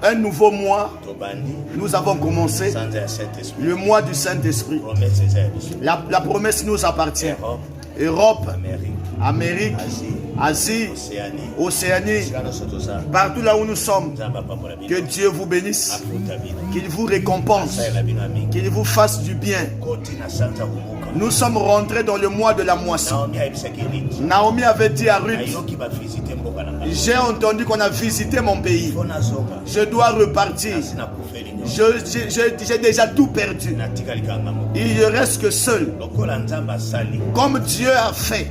un nouveau mois, nous avons commencé le mois du Saint-Esprit. La promesse nous appartient. Europe, Amérique, Asie, Océanie, partout là où nous sommes, que Dieu vous bénisse, qu'il vous récompense, qu'il vous fasse du bien. Nous sommes rentrés dans le mois de la moisson. Naomi avait dit à Ruth, j'ai entendu qu'on a visité mon pays. Je dois repartir. J'ai déjà tout perdu. Il ne reste que seul. Comme Dieu a fait,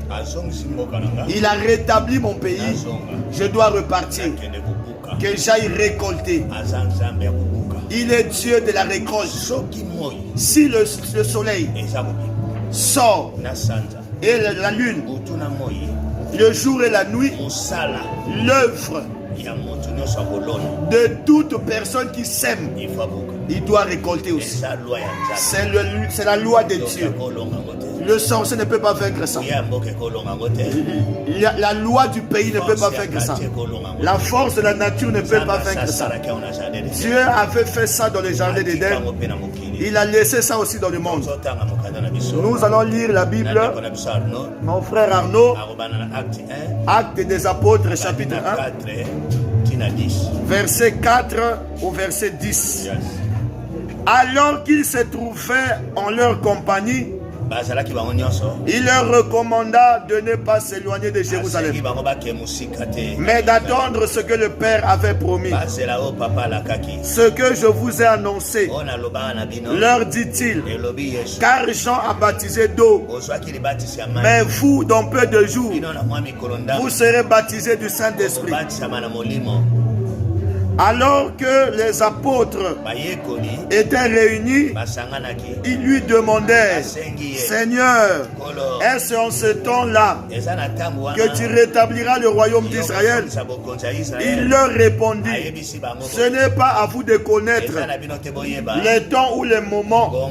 il a rétabli mon pays. Je dois repartir. Que j'aille récolter. Il est Dieu de la récolte. Si le soleil sort et la lune, le jour et la nuit, l'œuvre de toute personne qui sème, il doit récolter aussi. C'est la loi de Dieu. Le sorcier ne peut pas vaincre ça. La loi du pays ne peut pas vaincre ça. La force de la nature ne peut pas vaincre ça. Dieu avait fait ça dans le jardin d'Éden. Il a laissé ça aussi dans le monde. Nous allons lire la Bible. Mon frère Arnaud, Actes des Apôtres, chapitre 1, verset 4 au verset 10. Alors qu'ils se trouvaient en leur compagnie, il leur recommanda de ne pas s'éloigner de Jérusalem, mais d'attendre ce que le Père avait promis. Ce que je vous ai annoncé, leur dit-il, car Jean a baptisé d'eau, mais vous, dans peu de jours, vous serez baptisés du Saint-Esprit. Alors que les apôtres étaient réunis, ils lui demandèrent, Seigneur, est-ce en ce temps-là que tu rétabliras le royaume d'Israël? Il leur répondit, ce n'est pas à vous de connaître les temps ou les moments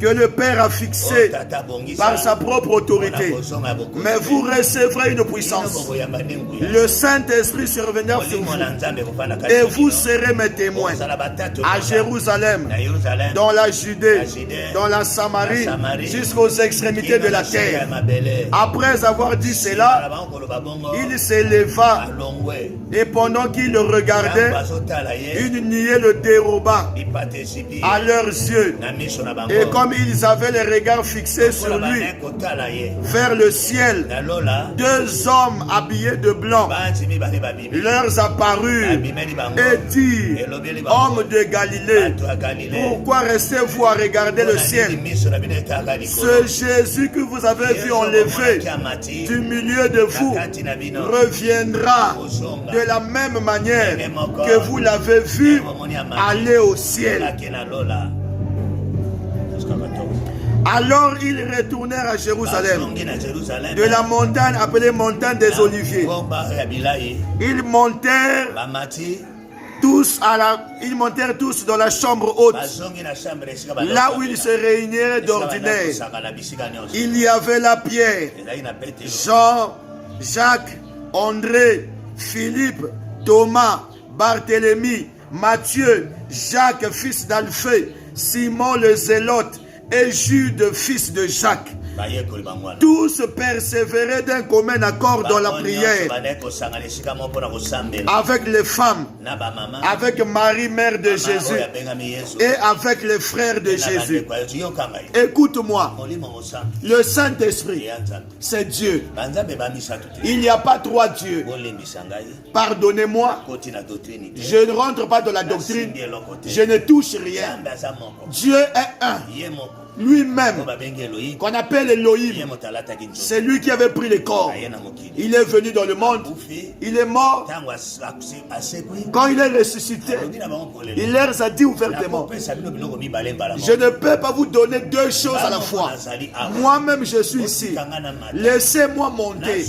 que le Père a fixés par sa propre autorité, mais vous recevrez une puissance. Le Saint-Esprit surviendra sur vous. Et vous serez mes témoins à Jérusalem, dans la Judée, dans la Samarie, jusqu'aux extrémités de la terre. Après avoir dit cela, il s'éleva et pendant qu'il le regardait, une nuée le déroba à leurs yeux. Et comme ils avaient les regards fixés sur lui, vers le ciel, deux hommes habillés de blanc leur apparurent et dit, homme de Galilée, pourquoi restez-vous à regarder le ciel? Ce Jésus que vous avez vu enlever du milieu de vous reviendra de la même manière que vous l'avez vu aller au ciel. Alors ils retournèrent à Jérusalem, de la montagne appelée montagne des Oliviers. Ils montèrent tous dans la chambre haute, là où ils se réuniraient d'ordinaire. Il y avait là Pierre, Jean, Jacques, André, Philippe, Thomas, Barthélemy, Matthieu, Jacques, fils d'Alphée, Simon le Zélote et Jude, fils de Jacques. Tous persévéraient d'un commun accord dans la prière, avec les femmes, avec Marie, mère de Jésus, et avec les frères de Jésus. Écoute-moi, le Saint-Esprit, c'est Dieu. Il n'y a pas trois dieux. Pardonnez-moi, je ne rentre pas dans la doctrine, je ne touche rien. Dieu est un. Lui-même, qu'on appelle Elohim, c'est lui qui avait pris le corps. Il est venu dans le monde, il est mort. Quand il est ressuscité, il leur a dit ouvertement, je ne peux pas vous donner deux choses à la fois. Moi-même je suis ici, laissez-moi monter,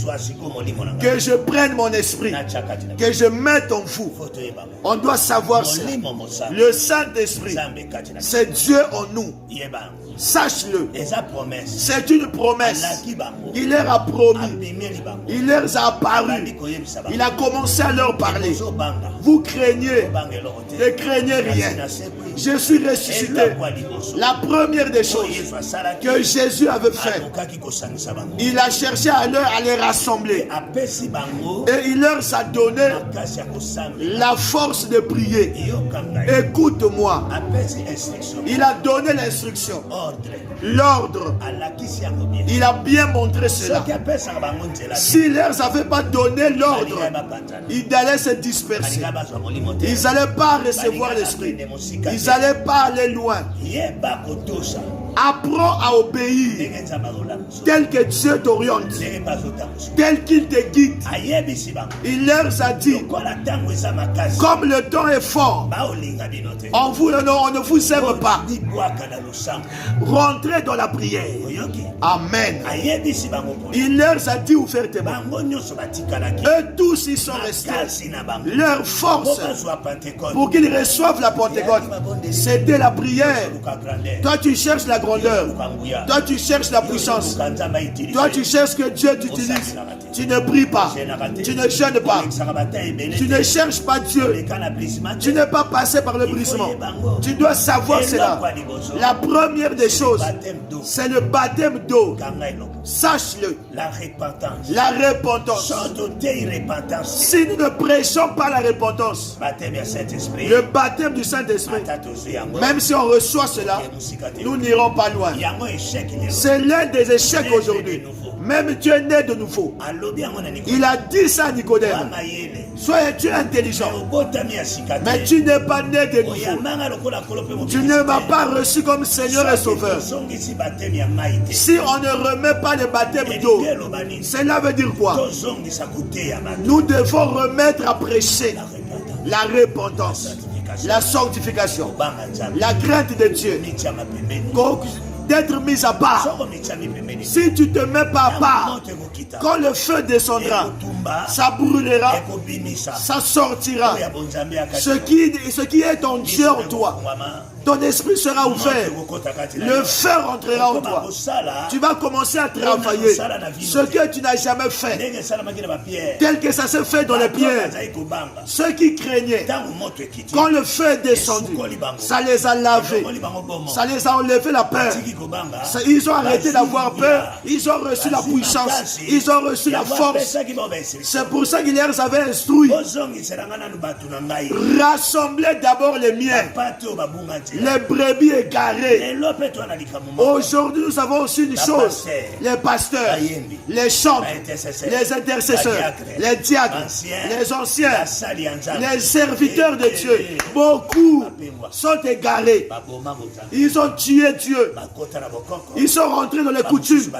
que je prenne mon esprit, que je mette en vous. On doit savoir ça. Le Saint-Esprit, c'est Dieu en nous. Sache-le. C'est une promesse. Il leur a promis. Il leur a apparu. Il a commencé à leur parler. Vous craignez. Ne craignez rien. Je suis ressuscité. La première des choses que Jésus avait fait, il a cherché à les rassembler. Et il leur a donné la force de prier. Écoute-moi. Il a donné l'instruction. L'ordre. Il a bien montré cela. S'il ne leur avait pas donné l'ordre, ils allaient se disperser. Ils n'allaient pas recevoir l'esprit. Ils n'allaient pas aller loin. Apprends à obéir tel que Dieu t'oriente, tel qu'il te guide. Il leur a dit, comme le temps est fort, on ne vous aime pas. Rentrez dans la prière. Amen. Il leur a dit ouvertement. Eux tous ils sont restés. Leur force pour qu'ils reçoivent la Pentecôte, c'était la prière. Toi tu cherches la grandeur. Toi tu cherches la puissance. Toi tu cherches que Dieu t'utilise. Tu ne pries pas. Tu ne jeûnes pas. Tu ne cherches pas Dieu. Tu n'es pas passé par le brisement. Tu dois savoir cela. La première des choses, c'est le baptême d'eau. Sache-le. La repentance. Si nous ne prêchons pas la repentance, le baptême du Saint-Esprit, même si on reçoit cela, nous n'irons pas loin. C'est l'un des échecs aujourd'hui. Même tu es né de nouveau. Il a dit ça à Nicodème. Sois-tu intelligent, mais tu n'es pas né de nouveau. Tu ne m'as pas reçu comme Seigneur et Sauveur. Si on ne remet pas le baptême d'eau, cela veut dire quoi? Nous devons remettre à prêcher la repentance, la sanctification, la crainte de Dieu, d'être mis à part. Si tu te mets pas à part, quand le feu descendra, ça brûlera, ça sortira. Ce qui est ton Dieu en toi, ton esprit sera ouvert. Le feu rentrera en toi. Tu vas commencer à travailler ce que tu n'as jamais fait, tel que ça se fait dans les pierres. Ceux qui craignaient, quand le feu est descendu, ça les a lavés, ça les a enlevé la peur. Ils ont arrêté d'avoir peur. Ils ont reçu la puissance. Ils ont reçu la force. C'est pour ça qu'il leur avait instruit. Rassemblez d'abord les miens, les brebis égarées. Aujourd'hui, nous avons aussi une chose. Les pasteurs, les chantres, les intercesseurs, les diacres, les anciens, les serviteurs de Dieu. Beaucoup sont égarés. Ils ont tué Dieu. Ils sont rentrés dans les coutumes.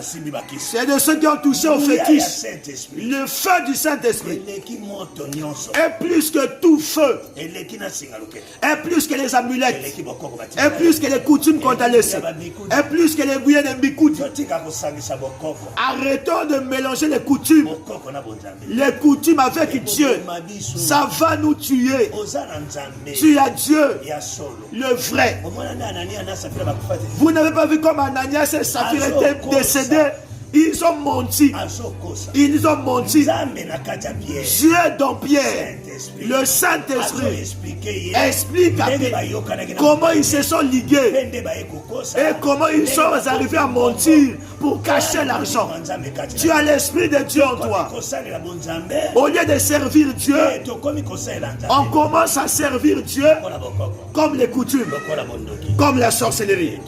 C'est de ceux qui ont touché au fétiche. Le feu du Saint-Esprit est plus que tout feu. Est plus que les amulettes. Est plus que les coutumes qu'on t'a laissées. Est plus que les bouillons de Bikoud. Arrêtons de mélanger les coutumes. Les coutumes avec Dieu. Ça va nous tuer. Tu as Dieu, le vrai. Vous n'avez pas vu comme Ananias et Saphira étaient décédés? Ils ont menti. Ils ont menti. Dieu dans Pierre, le Saint-Esprit, explique à Pierre comment ils se sont ligués et comment ils sont arrivés à mentir pour cacher l'argent. Tu as l'Esprit de Dieu en toi. Au lieu de servir Dieu, on commence à servir Dieu comme les coutumes, comme la sorcellerie.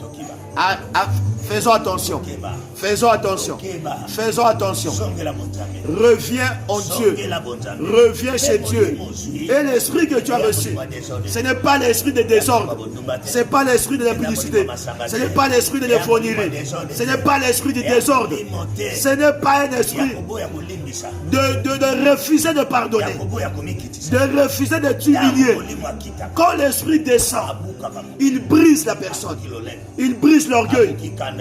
Faisons attention. Faisons attention. Faisons attention. Reviens en Dieu. Reviens chez Dieu. Et l'esprit que tu as reçu, ce n'est pas l'esprit de désordre. Ce n'est pas l'esprit de l'impudicité. Ce n'est pas l'esprit de l'effronterie. Ce n'est pas l'esprit du désordre. Ce n'est pas un esprit de refuser de pardonner, de refuser de t'humilier. Quand l'esprit descend, il brise la personne, il brise l'orgueil,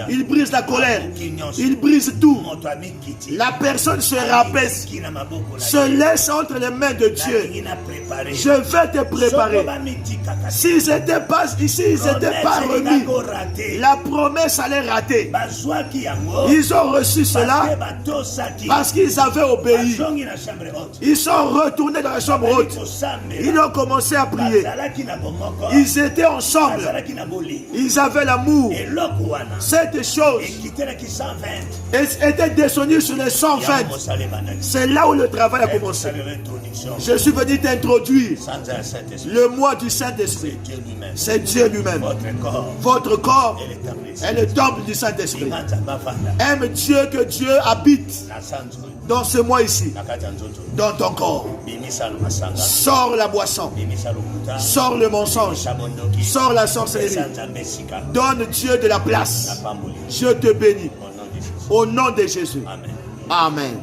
il brise la colère, il brise tout. La personne se rabaisse, se laisse entre les mains de Dieu. Je vais te préparer. S'ils n'étaient pas remis, la promesse allait rater. Ils ont reçu cela parce qu'ils avaient obéi. Ils sont retournés dans la chambre haute. Ils ont commencé à prier. Ils étaient ensemble. Ils avaient l'amour. Cette chose était descendue sur les 120. C'est là où le travail a commencé. Je suis venu t'introduire. Le mois du Saint-Esprit, c'est Dieu lui-même. Votre corps est le temple du Saint-Esprit. Aime Dieu, que Dieu habite dans ce mois ici, dans ton corps. Sors la boisson, sors le mensonge, sors la sorcellerie. Donne Dieu de la place. Je te bénis. Au nom de Jésus. Amen.